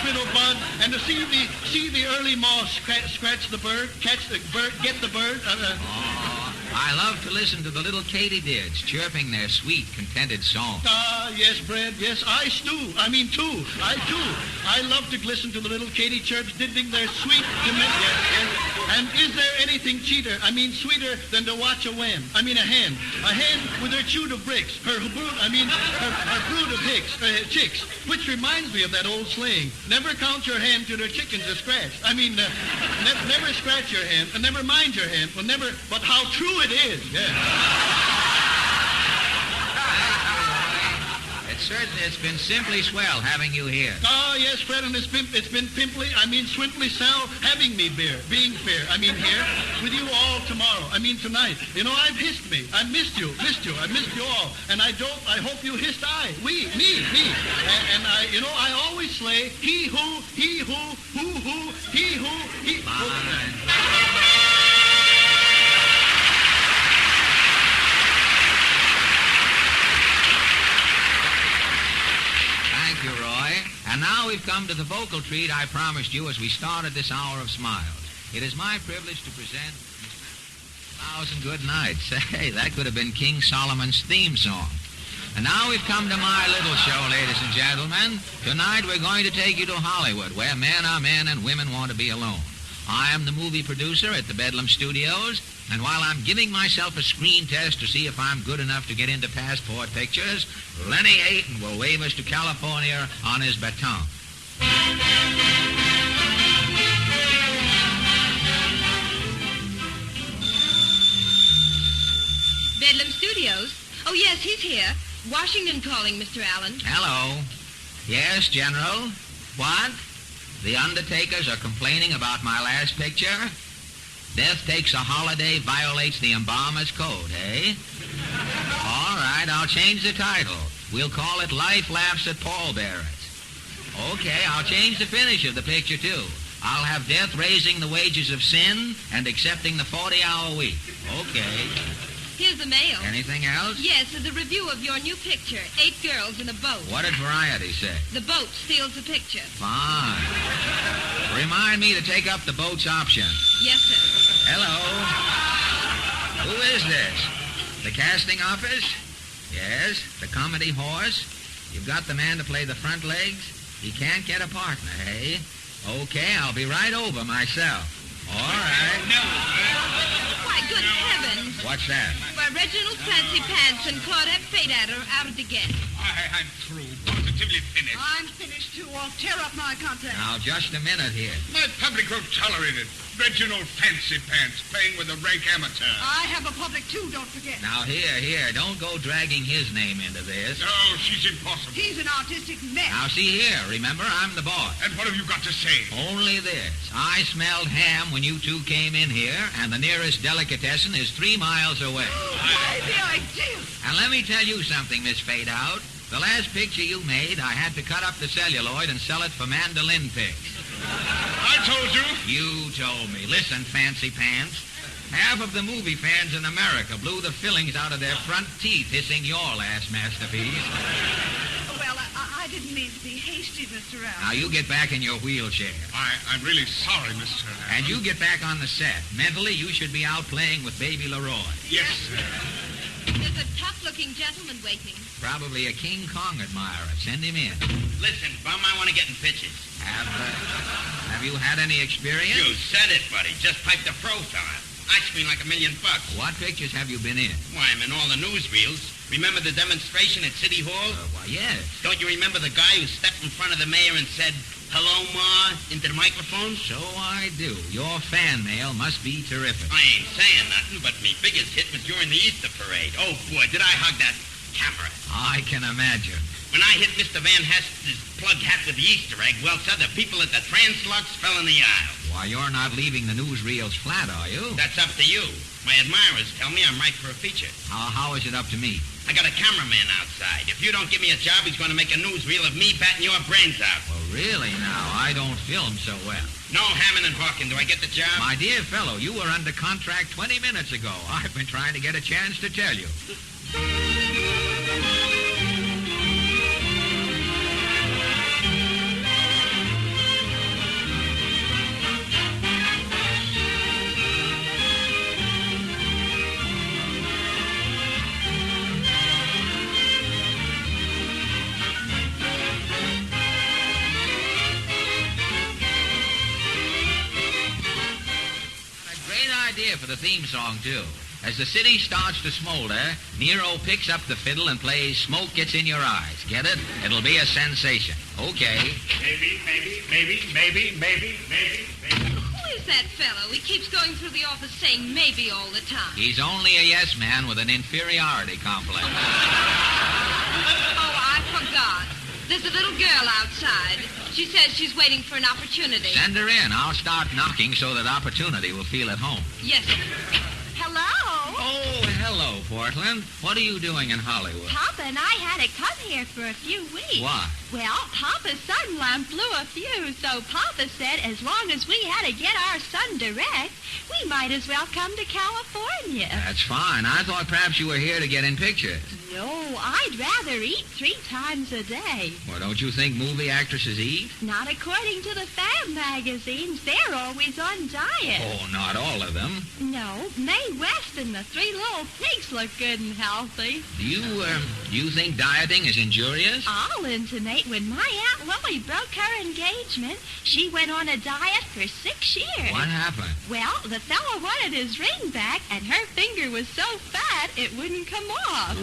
fiddle bud, and to see the early moth scratch the bird, catch the bird, get the bird. I love to listen to the little katydids chirping their sweet, contented song. Yes, Fred, yes, I too. I love to listen to the little katydid chirps diddling their sweet, yes. And is there anything sweeter than to watch a hen with her chewed of bricks, her brood of chicks, which reminds me of that old saying, never count your hen till their chickens are scratched. Never scratch your hen, and never mind your hen, but how true it is, yeah. It's been simply swell having you here. Yes, Fred, and it's been pimply, swimply swell having me being here with you all tomorrow, tonight. I've hissed me. I missed you. I missed you all. And I hope you hissed I. Me. And I always say, he who. Thank you, Roy. And now we've come to the vocal treat I promised you as we started this hour of smiles. It is my privilege to present... 1,000 good nights. Hey, that could have been King Solomon's theme song. And now we've come to my little show, ladies and gentlemen. Tonight we're going to take you to Hollywood, where men are men and women want to be alone. I am the movie producer at the Bedlam Studios, and while I'm giving myself a screen test to see if I'm good enough to get into Passport Pictures, Lenny Hayton will wave us to California on his baton. Bedlam Studios? Oh, yes, he's here. Washington calling, Mr. Allen. Hello. Yes, General. What? The Undertakers are complaining about my last picture? Death Takes a Holiday violates the embalmer's code, eh? All right, I'll change the title. We'll call it Life Laughs at Pallbearers. Okay, I'll change the finish of the picture, too. I'll have death raising the wages of sin and accepting the 40-hour week. Okay. Here's the mail. Anything else? Yes, the review of your new picture, 8 Girls in a Boat. What did Variety say? The boat steals the picture. Fine. Remind me to take up the boat's option. Yes, sir. Hello. Who is this? The casting office? Yes. The comedy horse? You've got the man to play the front legs? He can't get a partner, eh? Okay, I'll be right over myself. All right. Why, good heavens. What's that? Why, Reginald Fancy Pants and Claudette Fadad are out again. I'm through. Positively finished. I'm finished, too. I'll tear up my contract. Now, just a minute here. My public won't tolerate it. Reginald Fancy Pants playing with a rank amateur. I have a public, too, don't forget. Now, here. Don't go dragging his name into this. No, she's impossible. He's an artistic mess. Now, see here. Remember, I'm the boss. And what have you got to say? Only this. I smelled ham when you two came in here, and the nearest delicatessen is 3 miles away. Why, the idea. And let me tell you something, Miss Fade Out. The last picture you made, I had to cut up the celluloid and sell it for mandolin picks. I told you. You told me. Listen, Fancy Pants. Half of the movie fans in America blew the fillings out of their front teeth hissing your last masterpiece. Well, I didn't mean to be hasty, Mr. Allen. Now, you get back in your wheelchair. I'm really sorry, Mr. Allen. And you get back on the set. Mentally, you should be out playing with Baby Leroy. Yes, sir. There's a tough-looking gentleman waiting. Probably a King Kong admirer. Send him in. Listen, Bum, I want to get in pictures. Have you had any experience? You said it, buddy. Just pipe the profile. I screen like $1 million. What pictures have you been in? Why, I'm in all the newsreels. Remember the demonstration at City Hall? Why, yes. Don't you remember the guy who stepped in front of the mayor and said, "Hello, Ma," into the microphone? So I do. Your fan mail must be terrific. I ain't saying nothing, but me biggest hit was during the Easter parade. Oh, boy, did I hug that camera. I can imagine. When I hit Mr. Van Hester's plug hat with the Easter egg, well, sir, the people at the Translux fell in the aisle. Why, you're not leaving the newsreels flat, are you? That's up to you. My admirers tell me I'm right for a feature. How is it up to me? I got a cameraman outside. If you don't give me a job, he's going to make a newsreel of me batting your brains out. Well, really now, I don't film so well. No, Hammond and Hawkin, do I get the job? My dear fellow, you were under contract 20 minutes ago. I've been trying to get a chance to tell you. For the theme song, too. As the city starts to smolder, Nero picks up the fiddle and plays Smoke Gets in Your Eyes. Get it? It'll be a sensation. Okay. Maybe. Who is that fellow? He keeps going through the office saying maybe all the time. He's only a yes man with an inferiority complex. Oh, I forgot. There's a little girl outside. She says she's waiting for an opportunity. Send her in. I'll start knocking so that opportunity will feel at home. Yes, sir. Hello? Oh, hello, Portland. What are you doing in Hollywood? Papa and I had to come here for a few weeks. Why? Well, Papa's sun lamp blew a fuse, so Papa said as long as we had to get our sun direct, we might as well come to California. That's fine. I thought perhaps you were here to get in pictures. No, I'd rather eat 3 times a day. Well, don't you think movie actresses eat? Not according to the fan magazines. They're always on diet. Oh, not all of them. No, Mae West and the 3 Little Pigs look good and healthy. Do you think dieting is injurious? I'll intimate when my Aunt Lily broke her engagement, she went on a diet for 6 years. What happened? Well, the fellow wanted his ring back, and her finger was so fat it wouldn't come off.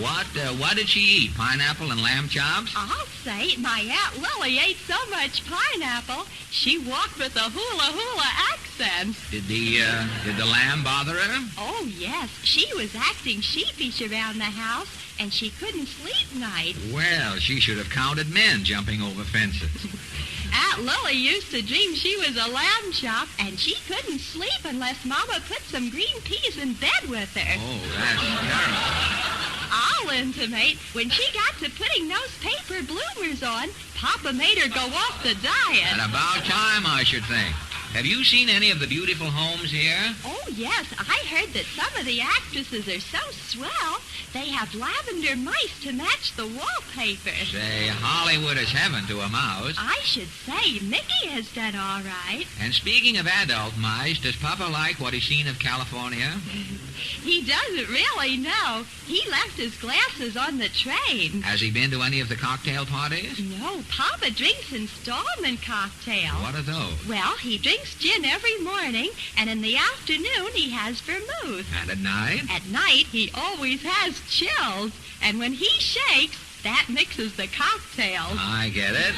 What did she eat? Pineapple and lamb chops? I'll say my Aunt Lily ate so much pineapple, she walked with a hula-hula accent. Did the lamb bother her? Oh, yes. She was acting sheepish around the house, and she couldn't sleep nights. Well, she should have counted men jumping over fences. Aunt Lily used to dream she was a lamb chop, and she couldn't sleep unless Mama put some green peas in bed with her. Oh, that's terrible. I'll intimate, when she got to putting those paper bloomers on, Papa made her go off the diet. And about time, I should think. Have you seen any of the beautiful homes here? Oh, yes. I heard that some of the actresses are so swell, they have lavender mice to match the wallpaper. Say, Hollywood is heaven to a mouse. I should say, Mickey has done all right. And speaking of adult mice, does Papa like what he's seen of California? He doesn't really know. He left his glasses on the train. Has he been to any of the cocktail parties? No, Papa drinks installment cocktails. What are those? Well, he drinks gin every morning, and in the afternoon he has vermouth. And at night? At night, he always has chills, and when he shakes, that mixes the cocktails. I get it.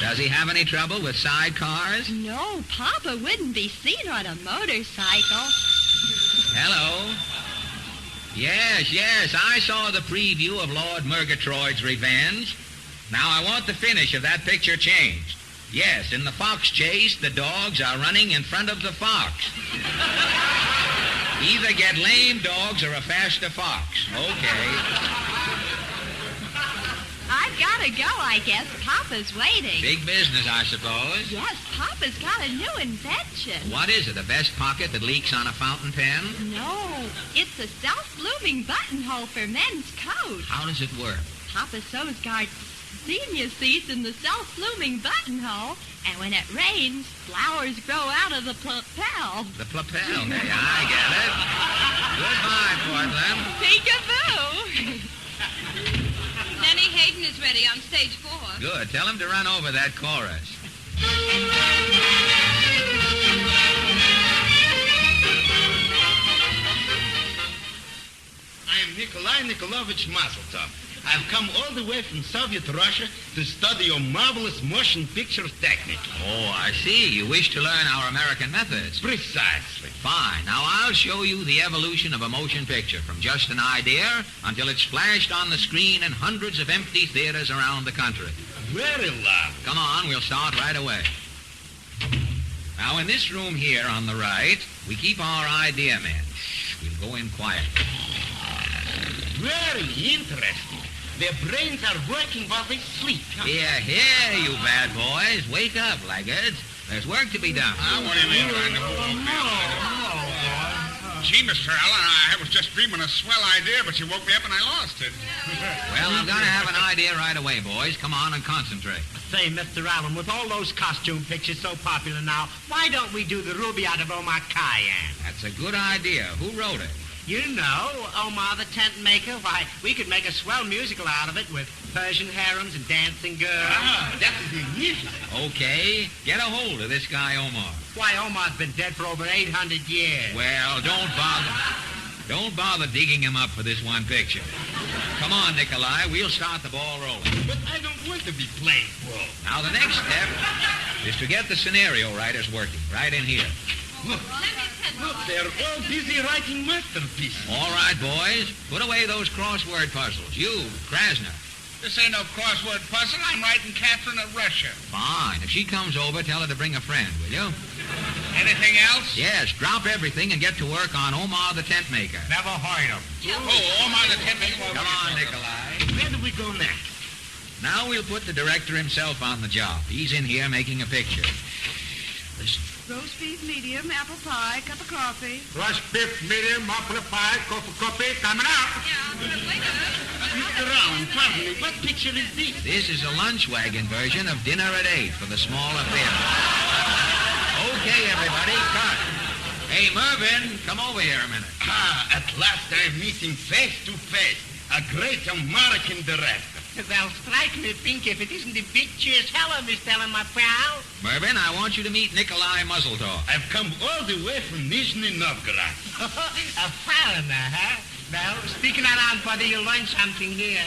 Does he have any trouble with sidecars? No, Papa wouldn't be seen on a motorcycle. Hello? Yes, I saw the preview of Lord Murgatroyd's Revenge. Now I want the finish of that picture changed. Yes, in the fox chase, the dogs are running in front of the fox. Either get lame dogs or a faster fox. Okay. I've got to go, I guess. Papa's waiting. Big business, I suppose. Yes, Papa's got a new invention. What is it, a vest pocket that leaks on a fountain pen? No, it's a self-blooming buttonhole for men's coats. How does it work? Papa sews gardenia seeds in the self-blooming buttonhole, and when it rains, flowers grow out of the lapel. The lapel, hey, I get it. Goodbye, Portland. Peekaboo. Denny Hayden is ready on stage 4. Good. Tell him to run over that chorus. I am Nikolai Nikolovich Mazeltov. I've come all the way from Soviet Russia to study your marvelous motion picture technique. Oh, I see. You wish to learn our American methods. Precisely. Fine. Now I'll show you the evolution of a motion picture from just an idea until it's flashed on the screen in hundreds of empty theaters around the country. Very lovely. Come on, we'll start right away. Now, in this room here on the right, we keep our idea men. We'll go in quietly. Very interesting. Their brains are working while they sleep. Huh? Here, you bad boys. Wake up, laggards. There's work to be done. What do you mean, Gee, Mr. Allen, I was just dreaming a swell idea, but you woke me up and I lost it. Well, I'm going to have an idea right away, boys. Come on and concentrate. Say, Mr. Allen, with all those costume pictures so popular now, why don't we do the Ruby out of Omar Khayyam? That's a good idea. Who wrote it? You know, Omar the Tent Maker. Why, we could make a swell musical out of it with Persian harems and dancing girls. That is magnificent. Okay, get a hold of this guy, Omar. Why, Omar's been dead for over 800 years. Well, don't bother digging him up for this one picture. Come on, Nikolai, we'll start the ball rolling. But I don't want to be playing ball. Now, the next step is to get the scenario writers working, right in here. Look, they're all busy writing masterpieces. All right, boys, put away those crossword puzzles. You, Krasner. This ain't no crossword puzzle. I'm writing Catherine of Russia. Fine. If she comes over, tell her to bring a friend, will you? Anything else? Yes, drop everything and get to work on Omar the Tent Maker. Never heard him. Oh, Omar the Tent Maker. Come on, Nikolai. Where do we go next? Now we'll put the director himself on the job. He's in here making a picture. Listen. Roast beef medium, apple pie, cup of coffee. Roast beef medium, apple pie, coffee, coming out. Yeah, but wait a minute. Mr. Allen, pardon me, what picture is this? This is a lunch wagon version of Dinner at 8 for the smaller theater. Okay, everybody, cut. Hey, Mervyn, come over here a minute. At last I'm meeting face to face a great American director. Well, strike me pink if it isn't the big cheers. Hello, Mr. Allen, my pal. Mervyn, I want you to meet Nikolai Muzzletop. I've come all the way from Nizhny Novgorod. A foreigner, huh? Well, sticking around for you learn something here.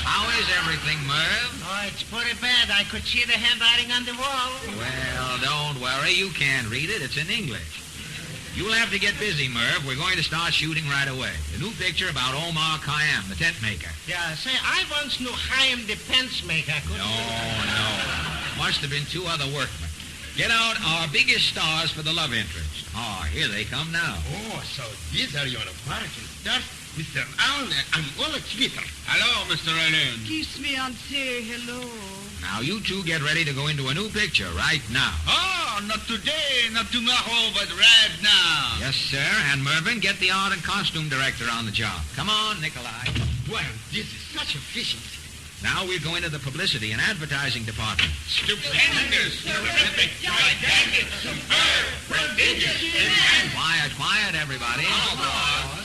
How is everything, Merv? Oh, it's pretty bad. I could see the handwriting on the wall. Well, don't worry. You can't read it. It's in English. You'll have to get busy, Merv. We're going to start shooting right away. A new picture about Omar Khayyam, the tent maker. Yeah, say, I once knew Chaim the pence maker. No. Must have been two other workmen. Get out our biggest stars for the love interest. Oh, here they come now. Oh, so these are your American stars? Mr. Allen, I'm all a Twitter. Hello, Mr. Allen. Kiss me and say hello. Now, you two get ready to go into a new picture right now. Oh, not today, not tomorrow, but right now. Yes, sir. And Mervyn, get the art and costume director on the job. Come on, Nikolai. Well, this is such efficiency. Now we're going to the publicity and advertising department. Stupendous, terrific, gigantic, superb, prodigious, immense. Quiet, everybody.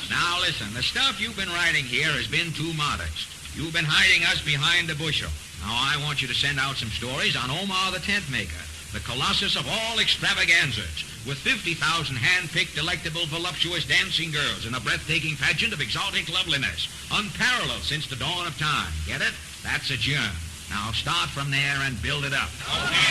Now, listen, the stuff you've been writing here has been too modest. You've been hiding us behind the bushel. Now, I want you to send out some stories on Omar the tent maker, the colossus of all extravaganzas, with 50,000 hand-picked, delectable, voluptuous dancing girls in a breathtaking pageant of exotic loveliness, unparalleled since the dawn of time. Get it? That's a germ. Now, start from there and build it up. Okay.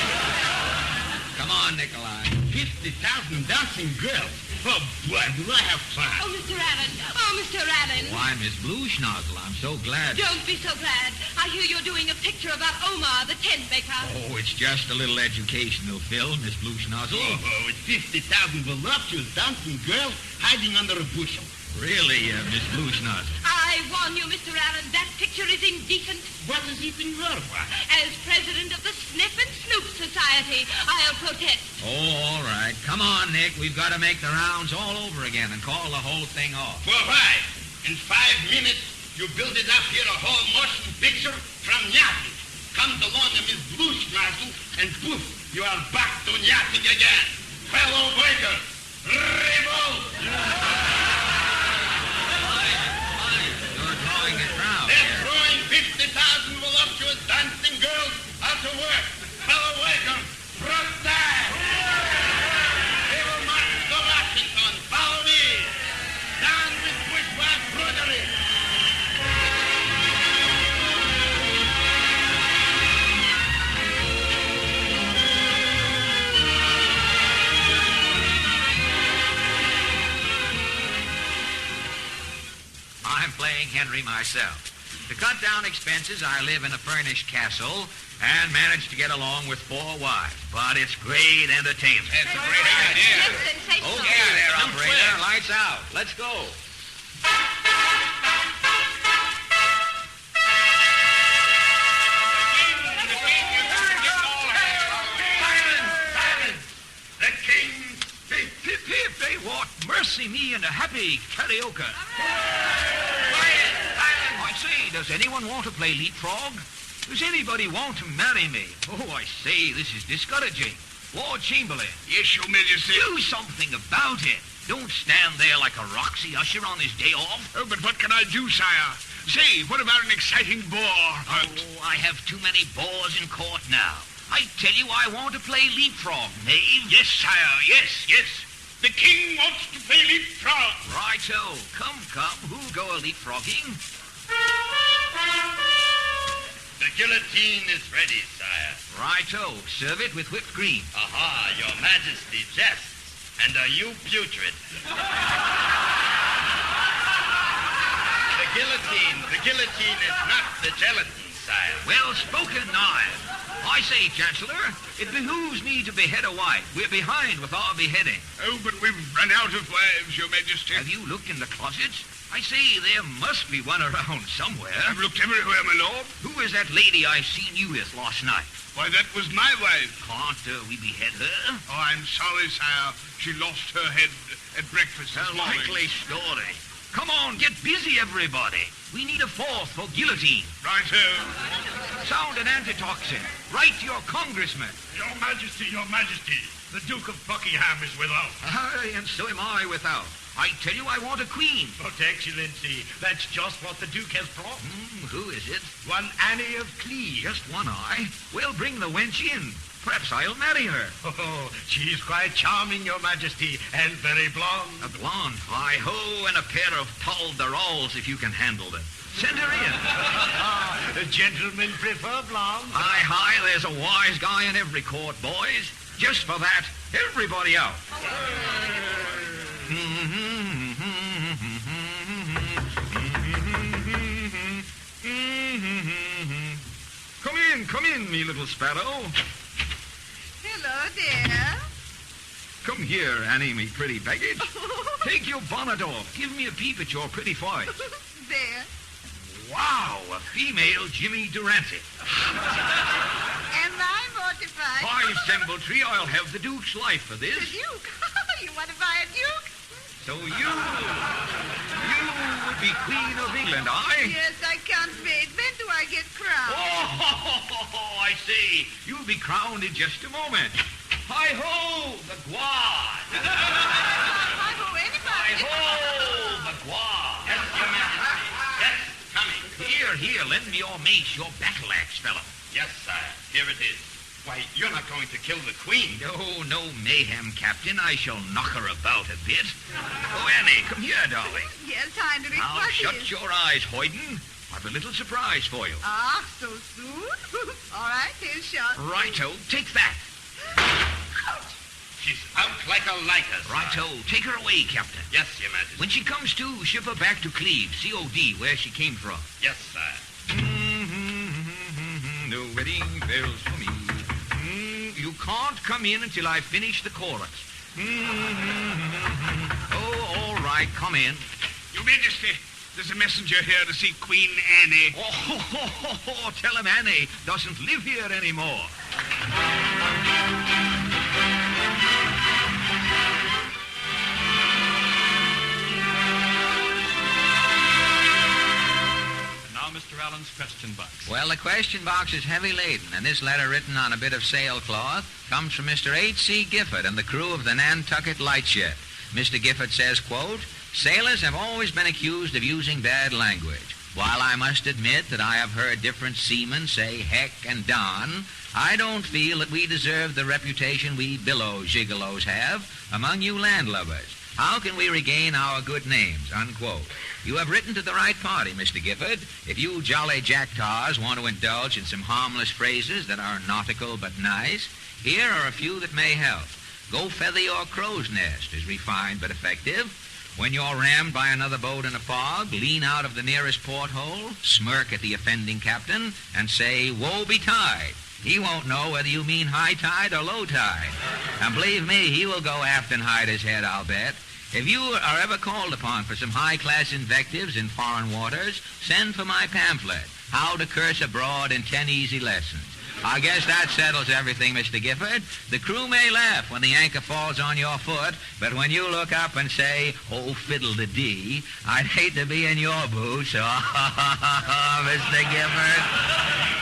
Come on, Nikolai. 50,000 dancing girls. Oh, boy, do I have fun. Oh, Mr. Allen. Oh, Mr. Allen. Why, Miss Blue Schnozzle, I'm so glad. Don't be so glad. I hear you're doing a picture about Omar, the tent maker. Oh, it's just a little educational, Phil, Miss Blue Schnozzle. Oh, it's 50,000 voluptuous dancing girls hiding under a bushel. Really, Miss Blue Schnozzle? I warn you, Mr. Allen, that picture is indecent. What is it in your part? As president of the Sniff and Snoop Society, I'll protest. Oh, all right. Come on, Nick. We've got to make the rounds all over again and call the whole thing off. For why? In 5 minutes, you build it up here a whole motion picture from nothing. Comes along a Miss Blue Schnozzle, and poof, you are back to nothing again. Fellow waiter, revolt! They're throwing 50,000 voluptuous dancing girls out of work. Fellow waiter, protest! They will march to Washington. Follow me. Down with bourgeois prudery. I'm playing Henry myself. To cut down expenses, I live in a furnished castle and manage to get along with 4 wives. But it's great entertainment. That's a great idea. Okay, there, operator. Lights out. Let's go. Silence! The king speaks. Hip, hip, they want mercy me and a happy karaoke. I say, does anyone want to play leapfrog? Does anybody want to marry me? Oh, I say, this is discouraging. Lord Chamberlain. Yes, Your Majesty. Do something about it. Don't stand there like a Roxy usher on his day off. Oh, but what can I do, sire? Say, what about an exciting boar hunt? Oh, I have too many boars in court now. I tell you, I want to play leapfrog, knave. Yes, sire, yes. The king wants to play leapfrog. Righto. Come, who'll go a leapfrogging? The guillotine is ready, sire. Righto. Serve it with whipped cream. Aha, Your Majesty jests. And are you putrid? The guillotine is not the gelatin, sire. Well spoken, Knight. I say, Chancellor, it behooves me to behead a wife. We're behind with our beheading. Oh, but we've run out of wives, Your Majesty. Have you looked in the closets? I say, there must be one around somewhere. I've looked everywhere, my lord. Who is that lady I seen you with last night? Why, that was my wife. Can't we behead her? Oh, I'm sorry, sire. She lost her head at breakfast this A morning. likely story. Come on, get busy, everybody. We need a fourth for guillotine. Right-o. Sound an antitoxin. Write to your congressman. Your Majesty, the Duke of Buckingham is without. Aye, and so am I without. I tell you, I want a queen. But, Excellency, that's just what the Duke has brought. Who is it? One Annie of Cleve. Just one eye. Well, bring the wench in. Perhaps I'll marry her. Oh, she's quite charming, Your Majesty, and very blonde. A blonde? Hi-ho, and a pair of polderols if you can handle them. Send her in. The gentlemen prefer blonde. Hi, there's a wise guy in every court, boys. Just for that, everybody out. Come in, me little sparrow. Hello, dear. Come here, Annie, me pretty baggage. Take your bonnet off. Give me a peep at your pretty voice. There. Wow, a female Jimmy Durante. Am I mortified? By Sembletree, I'll have the Duke's life for this. The Duke? You want to buy a Duke? So you would be Queen of England, aye? Yes, I can't wait. When do I get crowned? Oh, I see. You'll be crowned in just a moment. Hi-ho, the Guad. Hi-ho, anybody. Hi-ho, the Guad. Yes, Your Majesty. Yes, coming. Here, lend me your mace, your battle axe, fellow. Yes, sire. Here it is. Why, you're not going to kill the Queen. No mayhem, Captain. I shall knock her about a bit. Oh, Annie, come here, darling. Yes, Heinrich, Now, what shut is? your eyes, Hoyden. I've a little surprise for you. Ah, so soon? All right, here's shot. Righto, take that. Ouch. She's out like a lighter, sire. Righto, take her away, Captain. Yes, Your Majesty. When she comes to, ship her back to Cleve, COD, where she came from. Yes, sire. No wedding bells for me. You can't come in until I finish the chorus. Oh, all right, come in. Your Majesty, there's a messenger here to see Queen Annie. Oh, tell him Annie doesn't live here anymore. Mr. Allen's question box. Well, the question box is heavy laden, and this letter written on a bit of sailcloth comes from Mr. H.C. Gifford and the crew of the Nantucket Lightship. Mr. Gifford says, quote, "Sailors have always been accused of using bad language. While I must admit that I have heard different seamen say heck and darn, I don't feel that we deserve the reputation we billow gigolos have among you landlubbers. How can we regain our good names?" Unquote. You have written to the right party, Mr. Gifford. If you jolly jack-tars want to indulge in some harmless phrases that are nautical but nice, here are a few that may help. Go feather your crow's nest is refined but effective. When you're rammed by another boat in a fog, lean out of the nearest porthole, smirk at the offending captain, and say, "Woe betide." He won't know whether you mean high tide or low tide. And believe me, he will go aft and hide his head, I'll bet. If you are ever called upon for some high-class invectives in foreign waters, send for my pamphlet, How to Curse Abroad in 10 Easy Lessons. I guess that settles everything, Mr. Gifford. The crew may laugh when the anchor falls on your foot, but when you look up and say, "Oh, fiddle-de-dee," I'd hate to be in your boots. Mr. Gifford.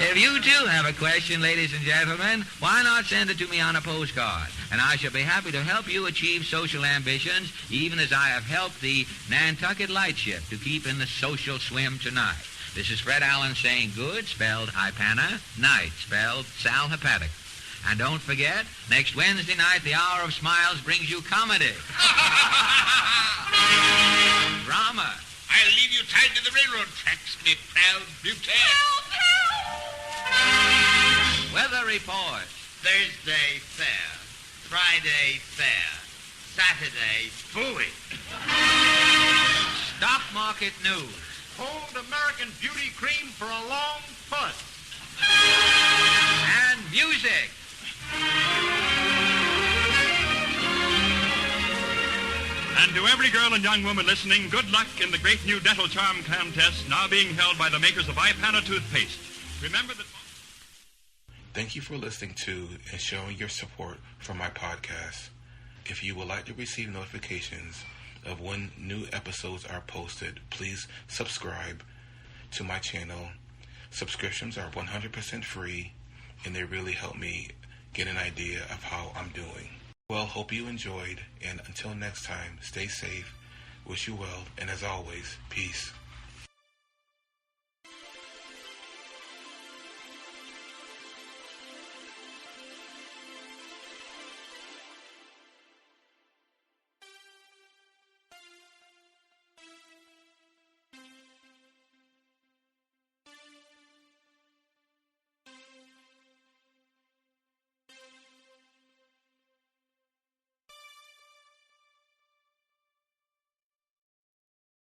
If you, too, have a question, ladies and gentlemen, why not send it to me on a postcard? And I shall be happy to help you achieve social ambitions, even as I have helped the Nantucket Lightship to keep in the social swim tonight. This is Fred Allen saying good, spelled Ipana, night, spelled Sal Hepatic. And don't forget, next Wednesday night, the Hour of Smiles brings you comedy. Drama. I'll leave you tied to the railroad tracks, me proud beauty. Help! Weather report. Thursday, fair. Friday, fair. Saturday, phooey. Stock market news. Hold American Beauty cream for a long putt. And music. And to every girl and young woman listening, good luck in the great new dental charm contest now being held by the makers of Ipana toothpaste. Remember that... Thank you for listening to and showing your support for my podcast. If you would like to receive notifications of when new episodes are posted. Please subscribe to my channel. Subscriptions are 100% free, and they really help me get an idea of how I'm doing. Well, hope you enjoyed, and until next time, stay safe, wish you well, and as always, peace.